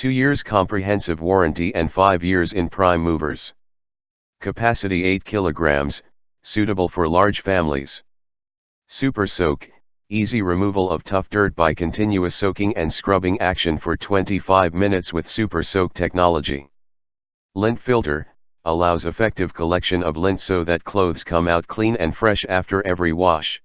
2 years comprehensive warranty and 5 years in prime movers. Capacity 8 kilograms, suitable for large families. Supersoak, easy removal of tough dirt by continuous soaking and scrubbing action for 25 minutes with Supersoak technology. Lint filter, allows effective collection of lint so that clothes come out clean and fresh after every wash.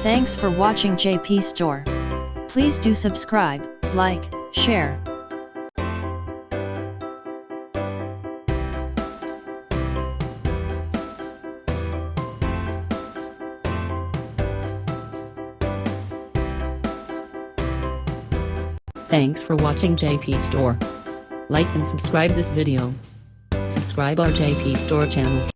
Thanks for watching JP Store. Please do subscribe, like, share. Thanks for watching JP Store. Like and subscribe this video. Subscribe our JP Store channel.